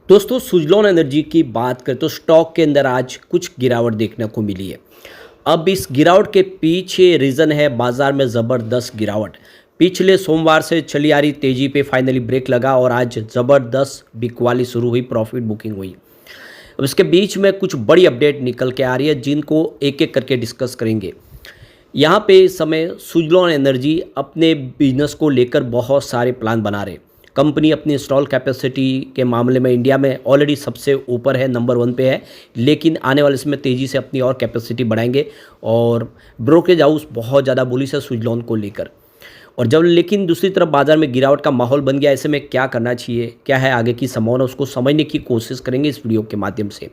दोस्तों सुजलॉन एनर्जी की बात करें तो स्टॉक के अंदर आज कुछ गिरावट देखने को मिली है। अब इस गिरावट के पीछे रीज़न है बाजार में ज़बरदस्त गिरावट। पिछले सोमवार से चली आ रही तेज़ी पे फाइनली ब्रेक लगा और आज ज़बरदस्त बिकवाली शुरू हुई, प्रॉफिट बुकिंग हुई। अब इसके बीच में कुछ बड़ी अपडेट निकल के आ रही है जिनको एक एक करके डिस्कस करेंगे। यहाँ पे इस समय सुजलॉन एनर्जी अपने बिजनेस को लेकर बहुत सारे प्लान बना रहे। कंपनी अपनी इंस्टॉल कैपेसिटी के मामले में इंडिया में ऑलरेडी सबसे ऊपर है, नंबर 1 पे है, लेकिन आने वाले समय तेज़ी से अपनी और कैपेसिटी बढ़ाएंगे। और ब्रोकरेज हाउस बहुत ज़्यादा बुलिश है सुजलॉन को लेकर। और जब लेकिन दूसरी तरफ बाजार में गिरावट का माहौल बन गया, ऐसे में क्या करना चाहिए, क्या है आगे की संभावना, उसको समझने की कोशिश करेंगे इस वीडियो के माध्यम से।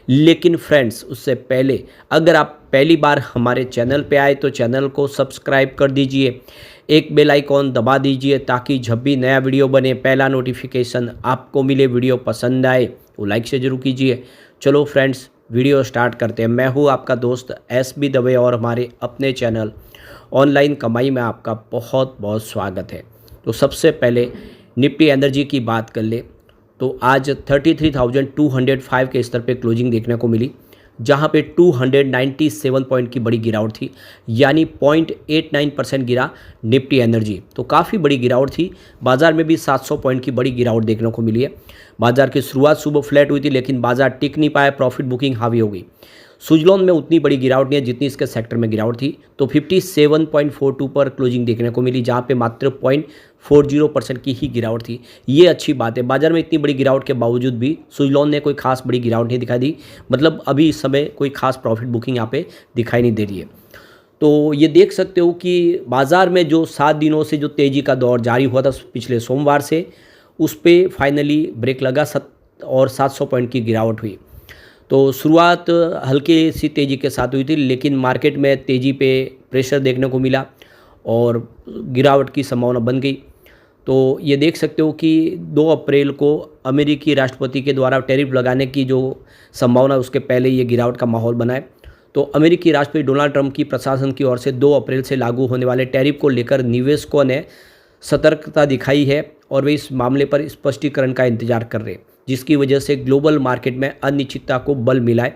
लेकिन फ्रेंड्स उससे पहले अगर आप पहली बार हमारे चैनल पे आए तो चैनल को सब्सक्राइब कर दीजिए, एक बेल आइकॉन दबा दीजिए ताकि जब भी नया वीडियो बने पहला नोटिफिकेशन आपको मिले। वीडियो पसंद आए तो लाइक से ज़रूर कीजिए। चलो फ्रेंड्स वीडियो स्टार्ट करते हैं। मैं हूँ आपका दोस्त SB दवे और हमारे अपने चैनल ऑनलाइन कमाई में आपका बहुत बहुत स्वागत है। तो सबसे पहले निफ्टी एनर्जी की बात कर ले तो आज 33,205 के स्तर पे क्लोजिंग देखने को मिली, जहां पे 297 पॉइंट की बड़ी गिरावट थी, यानी 0.89% गिरा निफ्टी एनर्जी। तो काफ़ी बड़ी गिरावट थी। बाजार में भी 700 पॉइंट की बड़ी गिरावट देखने को मिली है। बाजार की शुरुआत सुबह फ्लैट हुई थी लेकिन बाजार टिक नहीं पाया, प्रॉफिट बुकिंग हावी हो गई। सुजलॉन में उतनी बड़ी गिरावट नहीं है जितनी इसके सेक्टर में गिरावट थी, तो 57.42 पर क्लोजिंग देखने को मिली, जहां पे मात्र 0.40% की ही गिरावट थी। ये अच्छी बात है। बाजार में इतनी बड़ी गिरावट के बावजूद भी सुजलॉन ने कोई खास बड़ी गिरावट नहीं दिखाई दी, मतलब अभी इस समय कोई खास प्रॉफिट बुकिंग यहाँ पे दिखाई नहीं दे रही है। तो ये देख सकते हो कि बाजार में जो 7 दिनों से जो तेज़ी का दौर जारी हुआ था पिछले सोमवार से, उस पर फाइनली ब्रेक लगा और 700 पॉइंट की गिरावट हुई। तो शुरुआत हल्की सी तेज़ी के साथ हुई थी लेकिन मार्केट में तेज़ी पे प्रेशर देखने को मिला और गिरावट की संभावना बन गई। तो ये देख सकते हो कि 2 अप्रैल को अमेरिकी राष्ट्रपति के द्वारा टैरिफ लगाने की जो संभावना है उसके पहले ये गिरावट का माहौल बना है। तो अमेरिकी राष्ट्रपति डोनाल्ड ट्रंप की प्रशासन की ओर से 2 अप्रैल से लागू होने वाले टैरिफ को लेकर निवेशकों ने सतर्कता दिखाई है और वे इस मामले पर स्पष्टीकरण का इंतजार कर रहे हैं, जिसकी वजह से ग्लोबल मार्केट में अनिश्चितता को बल मिला है।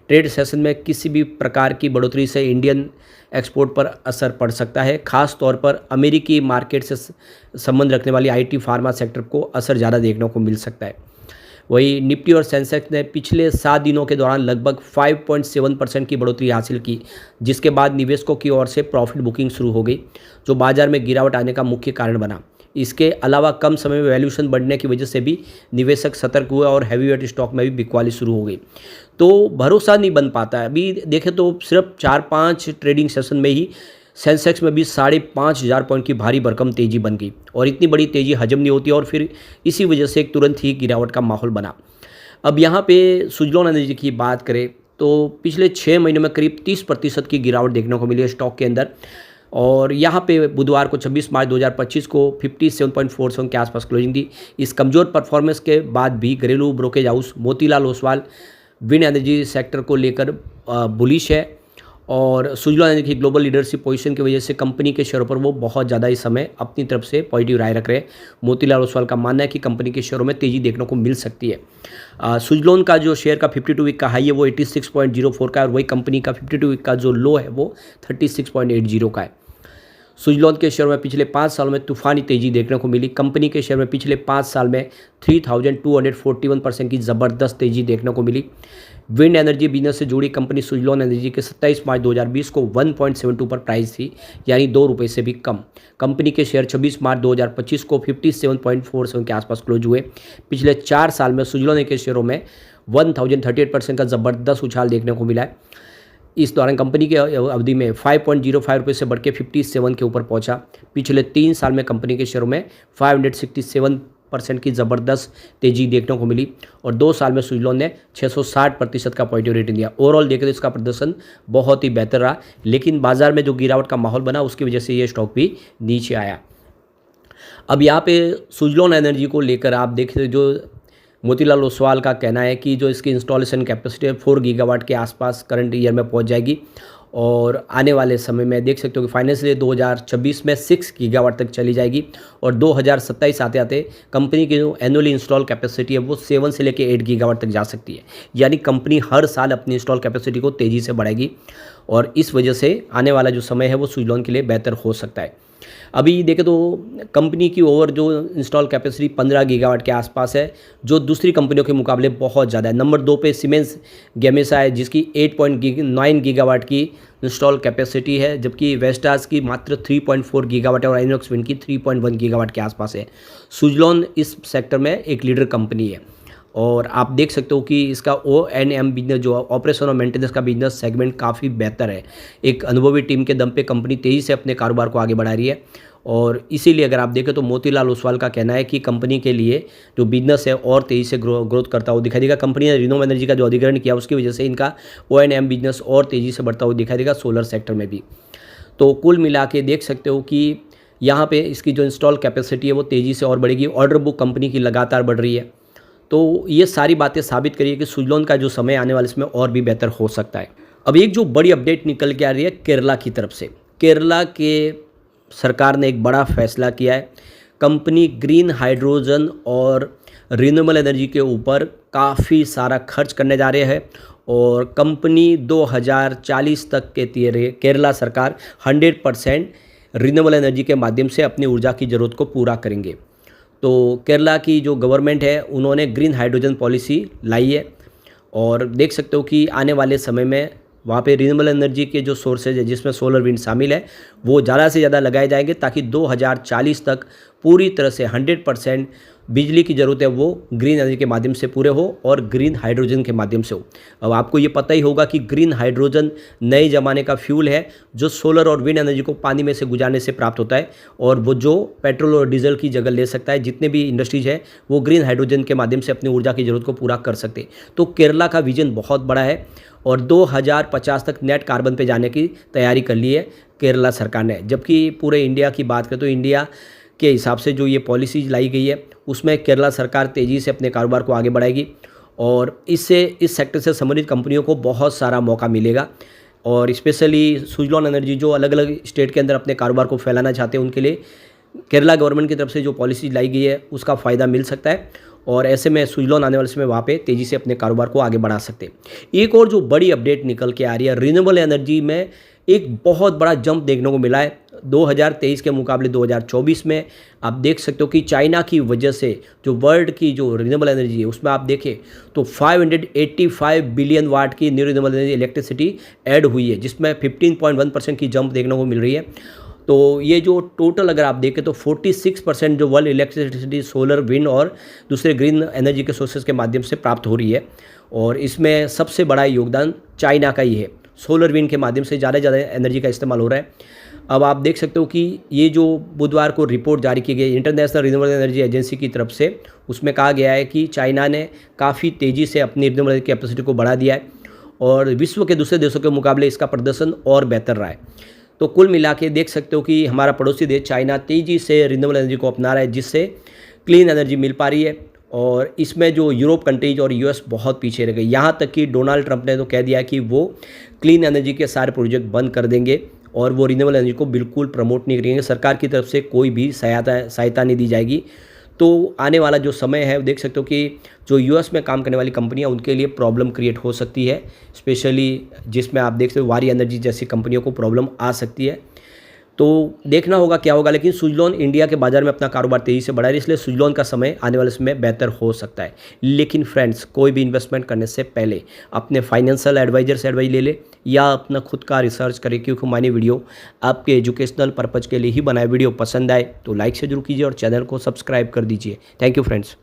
ट्रेड सेशन में किसी भी प्रकार की बढ़ोतरी से इंडियन एक्सपोर्ट पर असर पड़ सकता है। खास तौर पर अमेरिकी मार्केट से संबंध रखने वाली IT फार्मा सेक्टर को असर ज़्यादा देखने को मिल सकता है। वही निफ्टी और सेंसेक्स ने पिछले 7 दिनों के दौरान लगभग 5.7% की बढ़ोतरी हासिल की, जिसके बाद निवेशकों की ओर से प्रॉफिट बुकिंग शुरू हो गई, जो बाजार में गिरावट आने का मुख्य कारण बना। इसके अलावा कम समय में वैल्यूएशन बढ़ने की वजह से भी निवेशक सतर्क हुए और हैवीवेट स्टॉक में भी बिकवाली शुरू हो गई। तो भरोसा नहीं बन पाता है। अभी देखें तो सिर्फ 4-5 ट्रेडिंग सेशन में ही सेंसेक्स में भी 5,500 पॉइंट की भारी भरकम तेज़ी बन गई और इतनी बड़ी तेज़ी हजम नहीं होती और फिर इसी वजह से एक तुरंत ही गिरावट का माहौल बना। अब यहाँ पे सुजलॉन एनर्जी की बात करें तो पिछले 6 महीनों में करीब 30% की गिरावट देखने को मिली है स्टॉक के अंदर। और यहाँ पे बुधवार को 26 मार्च 2025 को 57.47 के आसपास क्लोजिंग थी। इस कमज़ोर परफॉर्मेंस के बाद भी घरेलू brokerage house Motilal Oswal wind energy sector को लेकर बुलिश है और सुजलॉन एनर्जी की ग्लोबल लीडरशिप पोजीशन की वजह से कंपनी के शेयरों पर वो बहुत ज़्यादा इस समय अपनी तरफ से पॉजिटिव राय रख रहे हैं। मोतीलाल ओसवाल का मानना है कि कंपनी के शेयरों में तेज़ी देखने को मिल सकती है। सुजलॉन का जो शेयर का 52 वीक का हाई है वो 86.04 का है और वही कंपनी का 52 वीक का जो लो है वो 36.80 का है। सुजलॉन के शेयर में पिछले 5 सालों में तूफानी तेज़ी देखने को मिली। कंपनी के शेयर में पिछले 5 साल में 3,241% की ज़बरदस्त तेज़ी देखने को मिली। विंड एनर्जी बिजनेस से जुड़ी कंपनी सुजलॉन एनर्जी के 27 मार्च 2020 को 1.72 पर प्राइस थी, यानी ₹2 से भी कम। कंपनी के शेयर 26 मार्च 2025 को 57.47 के आसपास क्लोज हुए। पिछले 4 साल में सुजलॉन के शेयरों में 1038% का ज़बरदस्त उछाल देखने को मिला है। इस दौरान कंपनी के अवधि में ₹5.05 से बढ़ के 57 के ऊपर पहुंचा। पिछले 3 साल में कंपनी के शेयरों में 567% की ज़बरदस्त तेज़ी देखने को मिली और 2 साल में सुजलॉन ने 660% का पॉजिटिव रेटिंग दिया। ओवरऑल देखें तो इसका प्रदर्शन बहुत ही बेहतर रहा, लेकिन बाजार में जो गिरावट का माहौल बना उसकी वजह से ये स्टॉक भी नीचे आया। अब यहाँ पे सुजलॉन एनर्जी को लेकर आप देखें जो मोतीलाल ओसवाल का कहना है कि जो इसकी इंस्टॉलेशन कैपेसिटी है 4 गीगावाट के आसपास करंट ईयर में पहुंच जाएगी और आने वाले समय में देख सकते हो कि फाइनेंशियल ईयर 2026 में 6 गीगावाट तक चली जाएगी और 2027 आते आते कंपनी की जो एनुअली इंस्टॉल कैपेसिटी है वो 7 से लेकर 8 गीगावाट तक जा सकती है। यानी कंपनी हर साल अपनी इंस्टॉल कैपेसिटी को तेज़ी से बढ़ाएगी और इस वजह से आने वाला जो समय है वो सुजलॉन के लिए बेहतर हो सकता है। अभी देखें तो कंपनी की ओवर जो इंस्टॉल कैपेसिटी 15 गीगावाट के आसपास है, जो दूसरी कंपनियों के मुकाबले बहुत ज़्यादा है। नंबर 2 पे सीमेंस गैमेसा है जिसकी 8.9 गीगावाट की इंस्टॉल कैपेसिटी है, जबकि वेस्टास की मात्र 3.4 गीगावाट है और आइनॉक्स विंड की 3.1 गीगावाट के आसपास है। सुजलॉन इस सेक्टर में एक लीडर कंपनी है और आप देख सकते हो कि इसका O&M बिजनेस जो ऑपरेशन और मेंटेनेंस का बिजनेस सेगमेंट काफ़ी बेहतर है। एक अनुभवी टीम के दम पे कंपनी तेज़ी से अपने कारोबार को आगे बढ़ा रही है और इसीलिए अगर आप देखें तो मोतीलाल ओसवाल का कहना है कि कंपनी के लिए जो बिजनेस है और तेज़ी से ग्रोथ करता हुआ दिखाई देगा। कंपनी ने रिन्यू एनर्जी का जो अधिग्रहण किया उसकी वजह से इनका O&M बिजनेस और तेज़ी से बढ़ता हुआ दिखाई देगा सोलर सेक्टर में भी। तो कुल मिला के देख सकते हो कि यहाँ पे इसकी जो इंस्टॉल कैपेसिटी है वो तेज़ी से और बढ़ेगी। ऑर्डर बुक कंपनी की लगातार बढ़ रही है। तो ये सारी बातें साबित करिए कि सुजलॉन का जो समय आने वाले इसमें और भी बेहतर हो सकता है। अब एक जो बड़ी अपडेट निकल के आ रही है केरला की तरफ से। केरला के सरकार ने एक बड़ा फैसला किया है। कंपनी ग्रीन हाइड्रोजन और रिन्यूएबल एनर्जी के ऊपर काफ़ी सारा खर्च करने जा रहे हैं और कंपनी 2040 तक के लिए केरला सरकार 100% रिन्यूएबल एनर्जी के माध्यम से अपनी ऊर्जा की ज़रूरत को पूरा करेंगे। तो केरला की जो गवर्नमेंट है उन्होंने ग्रीन हाइड्रोजन पॉलिसी लाई है और देख सकते हो कि आने वाले समय में वहाँ पे रिन्यूएबल एनर्जी के जो सोर्सेज है जिसमें सोलर विंड शामिल है वो ज़्यादा से ज़्यादा लगाए जाएंगे ताकि 2040 तक पूरी तरह से 100% बिजली की ज़रूरत है वो ग्रीन एनर्जी के माध्यम से पूरे हो और ग्रीन हाइड्रोजन के माध्यम से हो। अब आपको ये पता ही होगा कि ग्रीन हाइड्रोजन नए ज़माने का फ्यूल है जो सोलर और विंड एनर्जी को पानी में से गुजारने से प्राप्त होता है और वो जो पेट्रोल और डीजल की जगह ले सकता है। जितने भी इंडस्ट्रीज है वो ग्रीन हाइड्रोजन के माध्यम से अपनी ऊर्जा की ज़रूरत को पूरा कर सकते हैं। तो केरला का विजन बहुत बड़ा है और 2050 तक नेट कार्बन पे जाने की तैयारी कर ली है केरला सरकार ने। जबकि पूरे इंडिया की बात करें तो इंडिया के हिसाब से जो ये पॉलिसी लाई गई है उसमें केरला सरकार तेज़ी से अपने कारोबार को आगे बढ़ाएगी और इससे इस सेक्टर से संबंधित कंपनियों को बहुत सारा मौका मिलेगा और स्पेशली सुजलॉन एनर्जी जो अलग अलग स्टेट के अंदर अपने कारोबार को फैलाना चाहते हैं उनके लिए केरला गवर्नमेंट की तरफ से जो पॉलिसी लाई गई है उसका फ़ायदा मिल सकता है और ऐसे में सुजलॉन आने वाले समय वहाँ पे तेज़ी से अपने कारोबार को आगे बढ़ा सकते हैं। एक और जो बड़ी अपडेट निकल के आ रही है, रिन्यूएबल एनर्जी में एक बहुत बड़ा जंप देखने को मिला है 2023 के मुकाबले 2024 में। आप देख सकते हो कि चाइना की वजह से जो वर्ल्ड की जो रिन्यूएबल एनर्जी है उसमें आप देखें तो 585 बिलियन वाट की new renewable energy electricity add हुई है जिसमें 15.1% की जंप देखने को मिल रही है। तो ये जो टोटल अगर आप देखें तो 46% जो वर्ल्ड इलेक्ट्रिसिटी सोलर विंड और दूसरे ग्रीन एनर्जी के सोर्सेज के माध्यम से प्राप्त हो रही है और इसमें सबसे बड़ा योगदान चाइना का ही है। सोलर विंड के माध्यम से ज़्यादा एनर्जी का इस्तेमाल हो रहा है। अब आप देख सकते हो कि ये जो बुधवार को रिपोर्ट जारी की गई इंटरनेशनल रिन्यूएबल एनर्जी एजेंसी की तरफ से उसमें कहा गया है कि चाइना ने काफ़ी तेज़ी से अपनी रिन्यूएबल एनर्जी कैपेसिटी को बढ़ा दिया है और विश्व के दूसरे देशों के मुकाबले इसका प्रदर्शन और बेहतर रहा है। तो कुल मिला के देख सकते हो कि हमारा पड़ोसी देश चाइना तेज़ी से रिन्यूएबल एनर्जी को अपना रहा है जिससे क्लीन एनर्जी मिल पा रही है और इसमें जो यूरोप कंट्रीज और यूएस बहुत पीछे रह गए। यहाँ तक कि डोनाल्ड ट्रंप ने तो कह दिया कि वो क्लीन एनर्जी के सारे प्रोजेक्ट बंद कर देंगे और वो रिन्यूएबल एनर्जी को बिल्कुल प्रमोट नहीं करेंगे। सरकार की तरफ से कोई भी सहायता नहीं दी जाएगी। तो आने वाला जो समय है देख सकते हो कि जो यूएस में काम करने वाली कंपनियां उनके लिए प्रॉब्लम क्रिएट हो सकती है, स्पेशली जिसमें आप देख सकते हो वारी एनर्जी जैसी कंपनियों को प्रॉब्लम आ सकती है। तो देखना होगा क्या होगा, लेकिन सुजलॉन इंडिया के बाजार में अपना कारोबार तेज़ी से बढ़ा रही है, इसलिए सुजलॉन का समय आने वाले समय बेहतर हो सकता है। लेकिन फ्रेंड्स, कोई भी इन्वेस्टमेंट करने से पहले अपने फाइनेंशियल एडवाइजर से एडवाइस ले ले या अपना खुद का रिसर्च करें, क्योंकि मैंने वीडियो आपके एजुकेशनल पर्पज़ के लिए ही बनाए। वीडियो पसंद आए तो लाइक से जरूर कीजिए और चैनल को सब्सक्राइब कर दीजिए। Thank you friends.